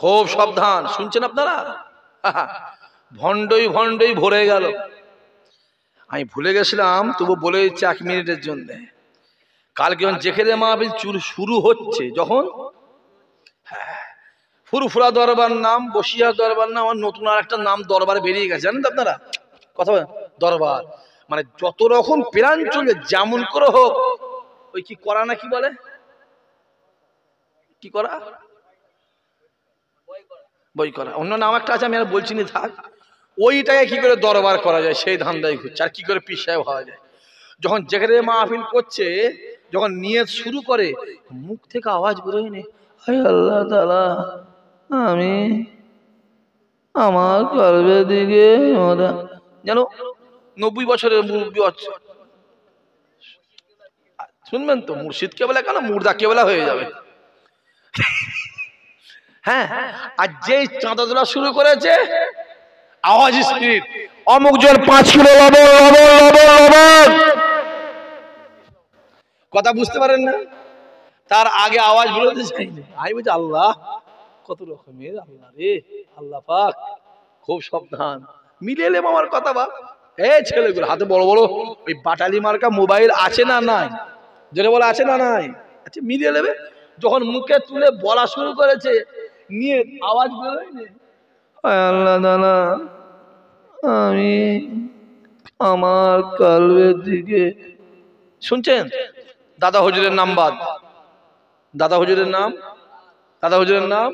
খুব সাবধান, শুনছেন আপনারা? ভণ্ডই ভণ্ডই ভরে গেল। আমি ভুলে গেছিলাম, তবু বলে দিচ্ছি 1 মিনিটের জন্য। কালকে যখন যেখানে মাহফিল শুরু হচ্ছে, যখন ফুরফুরা দরবার নাম, বসিয়া দরবার নাম, আমার নতুন আর একটা নাম দরবার বেরিয়ে গেছে, জানেন তো আপনারা? কথা দরবার মানে যত রকম প্ল্যান চলে, যেমন করে হোক ওই কি করা না কি বলে, কি করা, বই করা, অন্য নাম একটা আছে, আমি আর বলছি না, থাক। ওইটাকে কি করে দরবার করা যায় সেই ধান্দাই ঘুরছে, আর কি করে পীর সাহেব হওয়া যায়। যখন যেখানে মাহফিল করছে, যখন নিয়ত শুরু করে, মুখ থেকে আওয়াজ বেরোয় নি, হায় আল্লাহ তাআলা, আমি আমার কলবের দিকে যেন 90 বছরের মুরব্বী হচ্ছে। শুনবেন তো, মুর্শিদ কেবলা কেন, মুর্দা কেবলা হয়ে যাবে। হ্যাঁ, আর যেই চাঁদা তোলা শুরু করেছে, আওয়াজ স্পিড, অমুক জন 5 কিলো লবণ লবণ লবণ লবণ, কথা বুঝতে পারেন না? তার আগে আওয়াজ বেরোতে চাইনি। আমি বলছি আল্লাহ, কত রকমের আল্লাহ রে, আল্লাহ পাক, খুব সাবধান। মিলিয়ে নেব আমার কথা। বা এই ছেলেগুলো হাতে বড় বড় ওই বাটালি মার্কা মোবাইল আছে না নাই, যেটা বলে আছে না নাই, আচ্ছা মিলিয়ে নেবে। যখন মুখে তুলে বলা শুরু করেছে, নিয়ে আওয়াজ বেরোয়নি, আল্লাহ দানা, আমি আমার কলবের দিকে। শুনছেন? দাদা হুজুরের নাম বাদ, দাদা হুজুরের নাম, দাদা হুজুরের নাম,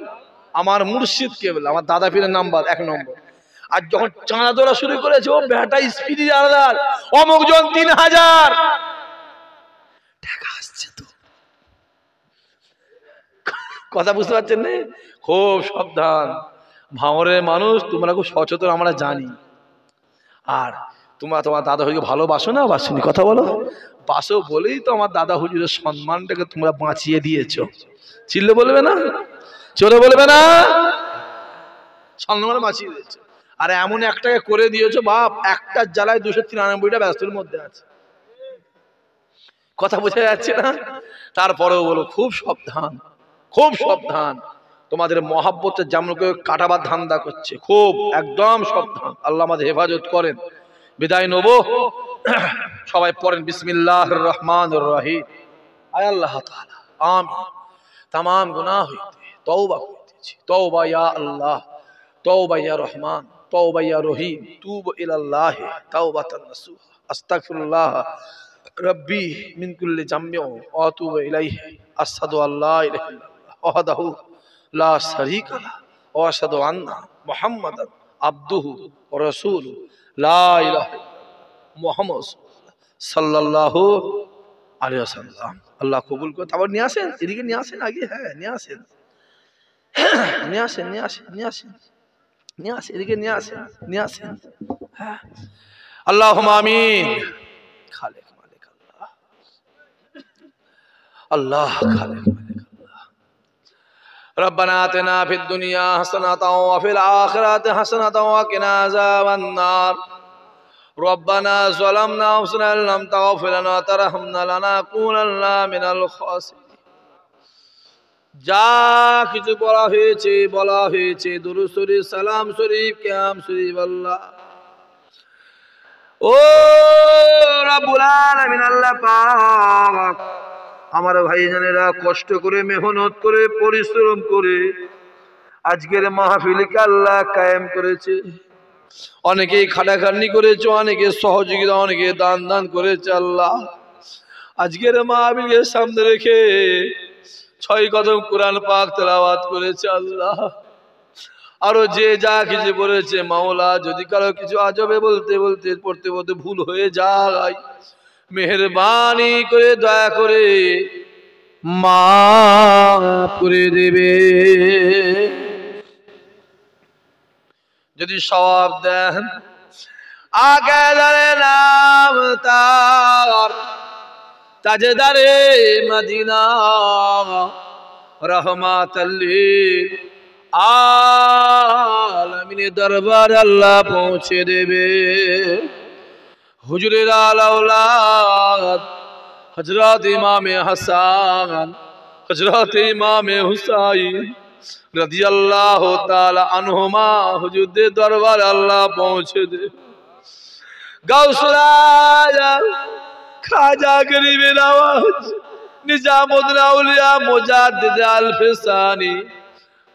আমার মুর্শিদ কেবল, আমার দাদা পীরের নাম বাদ 1 নম্বর। আর যখন চাঁদা তোলা শুরু করেছে, ও বেটা স্পিডি আলাদা, অমুক জন 3000 টাকা আসছে। তো কথা বুঝতে পারছেন না? খুব সাবধান, ভাঙরের মানুষ তোমরা খুব সচেতন, আমরা জানি। আর তোমরা তোমার দাদা হুজুরকে ভালোবাসো না বাসনি, কথা বলো? বাসো বলেই তো আমার দাদা হুজুরের সম্মানটাকে তোমরা বাঁচিয়ে দিয়েছো। চিল্লে বলবে না, চলে বলবে না, সম্মান বাঁচিয়ে দিয়েছো। আর এমন একটাকে করে দিয়েছো বাপ, একটা জ্বালায় 293টা ব্যস্তের মধ্যে আছে। কথা বোঝা যাচ্ছে না? তারপরেও বলো খুব সাবধান, খুব সাবধান। তোমাদের মহাব্বতের যেমন কেউ কাটাবার ধান্দা করছে, খুব একদম সাবধান। আল্লাহ আমাদের হেফাজত করেন। বিদায় নেব, সবাই পড়েন বিসমিল্লাহির রহমানির রহিম। আয় আল্লাহ তাআলা, আমিন। तमाम गुनाह হইতে তওবা করতেছি, তওবা ইয়া আল্লাহ, তওবা ইয়া রহমান, তওবা ইয়া রহিম, তুব ইলাল্লাহ তাওবাতান নাসুহা, আস্তাগফিরুল্লাহ রব্বি মিন কুল্লি জামবি ওয়া আতুবু ইলাইহি, আশহাদু আল্লা ইলাহা ইল্লাল্লাহ ওয়াহদাহু লা শারীকা লাহু ওয়া আশহাদু আন্না মুহাম্মাদান আবদুহু ওয়া রাসূলুহু লা ইলাহা মুহাম্মাদ সাল্লাল্লাহু আলাইহি ওয়াসাল্লাম। আল্লাহ কবুল করে। তারপর নিয়ে আসেন, এদিকে নিয়ে আসেন আগে, হ্যাঁ নিয়ে আসেন, নিয়ে আসেন, নিয়ে আসেন, নিয়ে আসেন, নিয়ে আসেন, এদিকে নিয়ে আসেন, নিয়ে আসেন। হ্যাঁ, আল্লাহুম্মা আমিন। খালেক মালিক আল্লাহ, আল্লাহ খালেক মালিক আল্লাহ। রব্বানা আতিনা ফিদ দুনিয়া হাসানাতাও ওয়া ফিল আখিরাতি হাসানাতাও ওয়া কিনা আযাবান নার। ربنا ظلمنا أنفسنا إن لم تغفر لنا وترحمنا لنكونن من الخاسرين। যা কিছু বলা হয়েছে দুরূদ শরীফ, সালাম শরীফ, কিয়াম শরীফ, আল্লাহ ও রব্বুল আলামিন, আল্লাহ পাক আমার ভাইজানেরা কষ্ট করে, মেহনত করে, পরিশ্রম করে আজকের মাহফিলকে আল্লাহ কায়েম করেছে। অনেকেই খাটাখাটনি করেছে, অনেকে সহযোগিতা, অনেকে দান দান করেছে। আল্লাহ আজকের মাহফিলকে সামনে রেখে 6 কদম কোরআন পাক তেলাওয়াত করেছে। আল্লাহ আরো যে যা কিছু করেছে মাওলা, যদি কারো কিছু আজবে বলতে বলতে পড়তে পড়তে ভুল হয়ে যায়, মেহেরবানি করে দয়া করে মাফ করে দেবে। যদি সওয়াব দেন, আগে দারে নাম তার, তাজদারে মদিনা, রহমাতাল লিল আলামিন দরবার আল্লাহ পৌঁছে দেবে। হুজুরের আলাউলাদ হযরত ইমামে হাসান, হযরত ইমামে হুসাইন রাদিয়াল্লাহু তাআলা আনহুমা হুজুরদের দরবারে আল্লাহ পৌঁছে দে। গাউসুল আজম খাজা গরিবে নওয়াজ নিজামুদ্দিন আউলিয়া মুজাদ্দিদ আল ফিসানি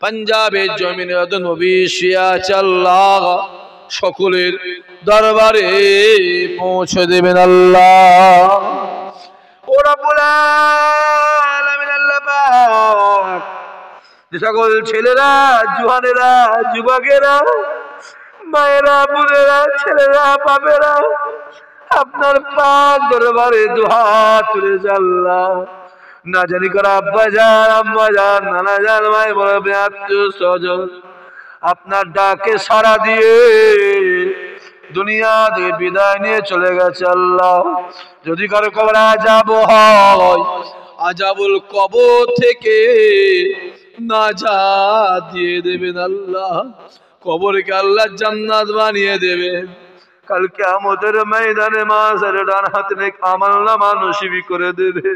পাঞ্জাবের জমিনে নবী শিয়াছে আল্লাহ সকলের দরবারে পৌঁছে দেবেন আল্লাহ। ও রব্বুল আলামিন আল্লাহ পাক যে সকল ছেলেরা জওয়ানেরা যুবকেরা মায়েরা বোনেরা ছেলেরা বাপেরা আপনার পাক দরবারে দুহাত তুলে আল্লাহ না জানি করে আব্বা যান আম্মা যান নানা যান ভাই বড় আত্মীয় স্বজন আপনার ডাকে সাড়া দিয়ে দুনিয়া থেকে বিদায় নিয়ে চলে গেছে আল্লাহ। যদি কারো কবরে আযাব হয় আযাবুল কবর থেকে নাজাত দিয়ে দেবেন আল্লাহ। কবরকে আল্লাহ জান্নাত বানিয়ে দেবেন। কাল কিয়ামতের ময়দানে মাঝের ডান হাতে নেক আমলনামা নসিবি করে দেবে।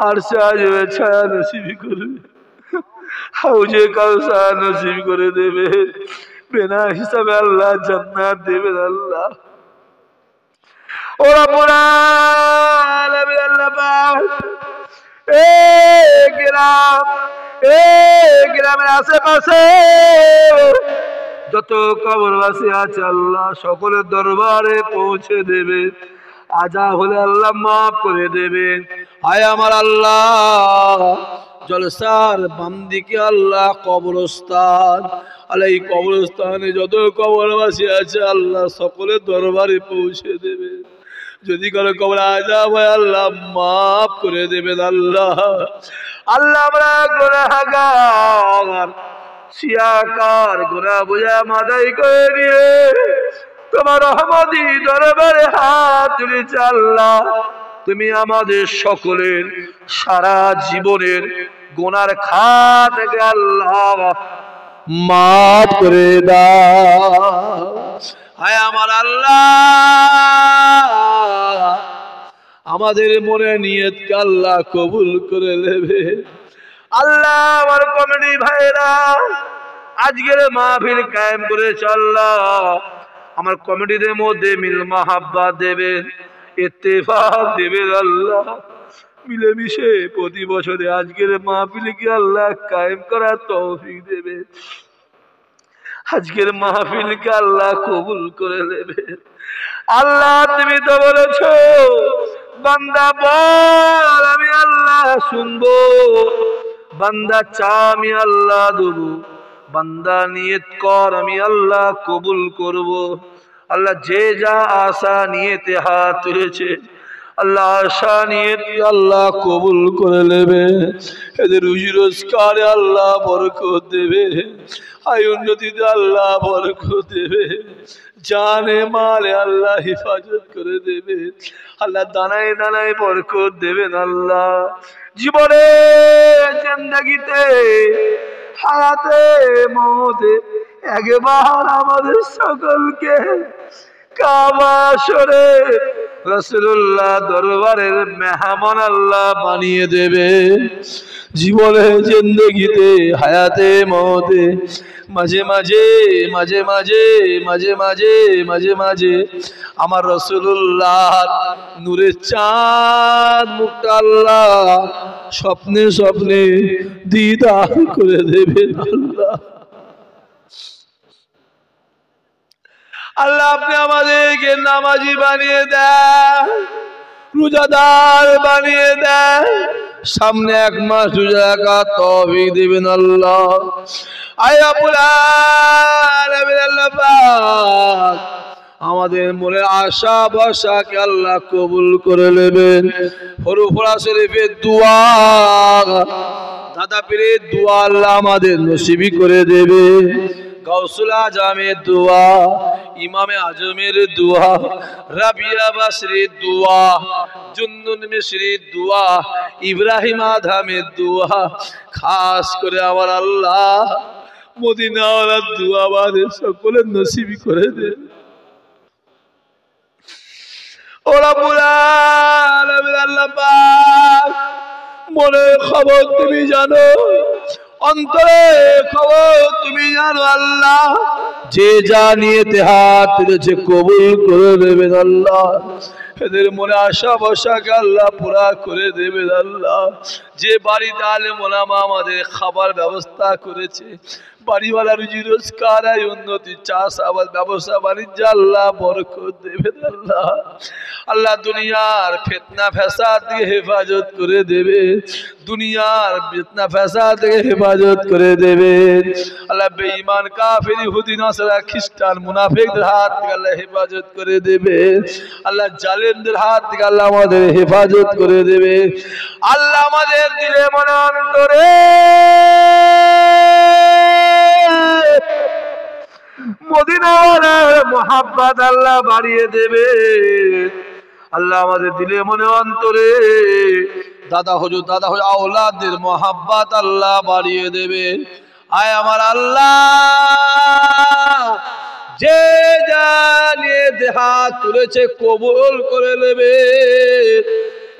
আর সাজবে ছায়া নসিবি করবে। হাউজে কাউসার নসিবি করে দেবে। বিনা হিসাবে আল্লাহ জান্নাত দেবেন আল্লাহ। ও রব্বুল আলামিন আল্লাহ পাক গ্রামের আশেপাশে যত কবরবাসী আছে আল্লাহ সকলের দরবারে পৌঁছে দেবে। আযাব হলে আল্লাহ মাফ করে দেবে। হায় আমার আল্লাহ জলসার বাম দিকে আল্লাহ কবরস্থান আল্লাহ এই কবরস্থানে যত কবরবাসী আছে আল্লাহ সকলের দরবারে পৌঁছে দেবে। যদি কারো কবরে আযাব হয় আল্লাহ মাফ করে দেবেন আল্লাহ। আল্লাহ আমরা গুনাহগার শিয়াকার গুনাহ বুঝা মাদাই করে নিয়ে তোমার রহমতি দরবারে হাত তুলেছি আল্লাহ। তুমি আমাদের সকলের সারা জীবনের গুনার খাত থেকে আল্লাহ মাফ করে দাও। হায় আমার আল্লাহ আমাদের মনে নিয়তকে আল্লাহ কবুল করে নেবে আল্লাহ। আমার কমিটি ভাইরা আজকের মাহফিল কায়েম করেছে আল্লাহ। আমার কমিটিদের মধ্যে মিল মাহাব্বত দেবেন, ইত্তেফাক দেবেন আল্লাহ। মিলেমিশে প্রতি বছরে আজকের মাহফিলকে আল্লাহ কায়েম করার তৌফিক দেবে। আজকের মাহফিলকে আল্লাহ কবুল করে নেবে আল্লাহ। তুমি তো বলেছো বান্দা বল আমি আল্লাহ শুনবো, বান্দা চা আমি আল্লাহ দেবো, বান্দা নিয়ত কর আমি আল্লাহ কবুল করব। আল্লাহ যে যা আশা নিয়েতে হাত তুলেছে আল্লাহ আশা নিয়ত আল্লাহ কবুল করে নেবে। এদের রুজি রোজগারে আল্লাহ বরকত দেবে, আয় উন্নতিতে আল্লাহ বরকত দেবে, জানে মালে আল্লাহ হিফাজত করে দেবে আল্লাহ। দানায় দানায় বরকত দেবেন আল্লাহ। জীবনে জিন্দেগিতে হায়াতে মওতে একবার আমাদের সকলকে কাবা শরীফ রাসূলুল্লাহ দরবারের মেহমান আল্লাহ বানিয়ে দেবে। জীবনে জিন্দেগিতে হায়াতে মওতে মাঝে মাঝে মাঝে মাঝে মাঝে মাঝে মাঝে মাঝে আমার রাসূলুল্লাহ নূরের চাঁদ মুখটা আল্লাহ স্বপ্নে স্বপ্নে দিদার করে দেবেন আল্লাহ। আল্লাহ আপনি আমাদেরকে নামাজি বানিয়ে দেন, রোজাদার বানিয়ে দেন, সামনে এক মাস রোজা রাখার তৌফিক দিবেন আল্লাহ। আয় রব্বুল আলামিন আল্লাহ পাক আমাদের মনে আশা ভরসাকে আল্লাহ কবুল করে নেবেন। ফুরফুরা শরীফের দোয়া দাদা পীরের দোয়া আল্লাহ আমাদের নসিবি করে দেবে। গাউসুল আজমের দোয়া, ইমামে আজমের দোয়া, রাবিয়া বাসরির দোয়া, জুন্নুন মিশরির দোয়া, ইব্রাহিম আদমের দোয়া, খাস করে আমার আল্লাহ মদিনাওয়ালার দোয়া আমাদের সকলের নসিবি করে দেবে। ও রব্বুল আলামিন আল্লাহ পাক মনের খবর তুমি জানো। অন্তরে খবর তুমি জানো আল্লাহ, যে যা নিয়েতে হাত তুলেছে কবুল করে দেবেন আল্লাহ। এদের মনে আশা বসাকে আল্লাহ পুরা করে দেবেন আল্লাহ। যে বাড়িতে আলেম ওলামা আমাদের খাবার ব্যবস্থা করেছে, বাড়িওয়ালা রুজি রোজগার উন্নতি চাষ আবাদ ব্যবসা বাণিজ্য আল্লাহ বরকত দেবেন আল্লাহ। আল্লাহ দুনিয়ার ফিতনা ফাসাদ থেকে হেফাজত করে দেবে, দুনিয়ার ফিতনা ফাসাদ থেকে হেফাজত করে দেবে আল্লাহ। বেঈমান কাফির ইহুদি নাসারা খ্রিস্টান মুনাফিকদের হাত থেকে আল্লাহ হেফাজত করে দেবে আল্লাহ। জালেমদের হাত থেকে আল্লাহ আমাদের হেফাজত করে দেবে আল্লাহ। আমাদের দিলে মনে অন্তরে মদিনার মোহাব্বত আল্লাহ বাড়িয়ে দেবে আল্লাহ। আমাদের দিলে মনে অন্তরে দাদা হুজুর আওলাদের মোহাব্বত আল্লাহ বাড়িয়ে দেবে। আয় আমার আল্লাহ, যে জানিয়ে হাত তুলেছে কবুল করে নেবে।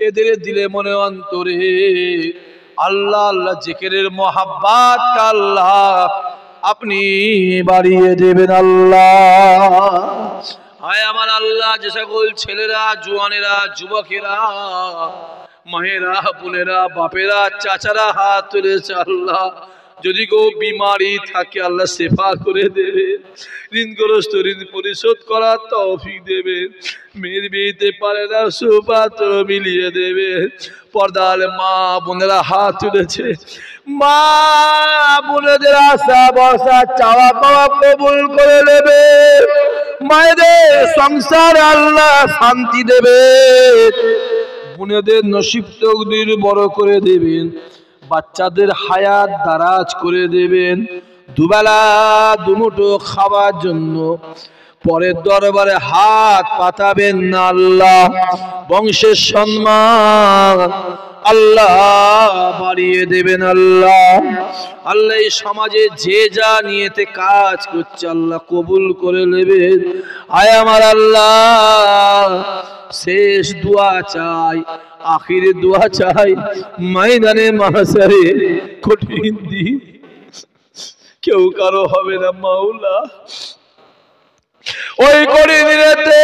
এদের দিলে মনে অন্তরে আল্লাহ আল্লাহ জিকিরের মোহাব্বত আল্লাহ আপনি বাড়িয়ে দেবেন আল্লাহ। আয় আমার আল্লাহ, যে সকল ছেলেরা জওয়ানেরা যুবকেরা মায়েরা বোনেরা বাপেরা চাচারা হাত তুলেছে আল্লাহ, যদি কেউ বিমারি থাকে আল্লাহ শেফা করে দেবে, ঋণগ্রস্ত ঋণ পরিশোধ করার তৌফিক দেবে, মেয়ের বিয়েতে পারে না সুপাত্র মিলিয়ে দেবে। পর্দার মা বোনেরা হাত তুলেছে, মা বোনেদের আশা বসা চাওয়া পাওয়া কবুল করে নেবে। মায়েদের সংসার আল্লাহ শান্তি দেবে, বোনেদের নসিব তকদির বড় করে দেবেন, বাচ্চাদের হায়াত দারাজ করে দেবেন, দুবেলা দুমুঠো খাওয়ার জন্য পরের দরবারে হাত পাতাবেন না আল্লাহ। বংশের সম্মান আল্লাহ বাড়িয়ে দেবেন আল্লাহ। আল্লাহ এই সমাজে যে যা নিয়েতে কাজ করছে আল্লাহ কবুল করে নেবেন। আয় আমার আল্লাহ, শেষ দোয়া চাই, আখিরে দোয়া চাই, ময়দানে মাহশরে কঠিন দিন কেউ কারো হবে না মাওলা। ওই কঠিন দিনেতে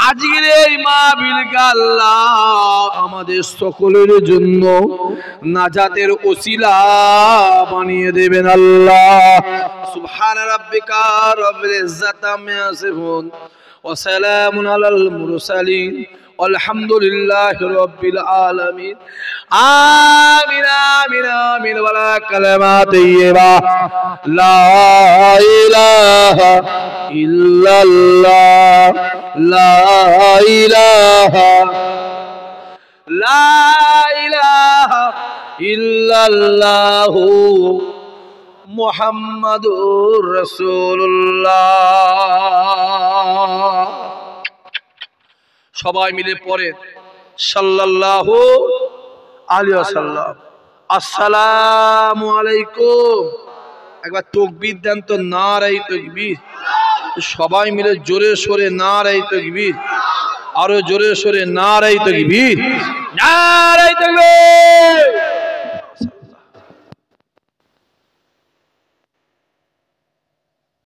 আজকের এই মাহফিলকে আল্লাহ আমাদের সকলের জন্য নাজাতের ওসিলা বানিয়ে দেবেন আল্লাহ। সুবহান রাব্বিকা রাব্বিল ইজ্জাতি আম্মা ইয়াসিফুন ওয়া সালামুন আলাল মুরসালিন আলহামদুলিল্লাহি রাব্বিল আলামিন। আমিন আমিন আমিন। ওয়ালা কালামাত তাইয়্যিবা লা ইলাহা ইল্লাল্লাহ লা ইলাহা ইল্লাল্লাহু মুহাম্মাদুর রাসূলুল্লাহ। সবাই মিলে পড়ে সাল্লাল্লাহু আলাইহি ওয়াসাল্লাম। আসসালামু আলাইকুম। একবার তাকবীর দেন তো, নারে তাকবীর। সবাই মিলে জোরে সোরে নারে তাকবীর, আরো জোরে সোরে নারে তাকবীর, নারে তাকবীর।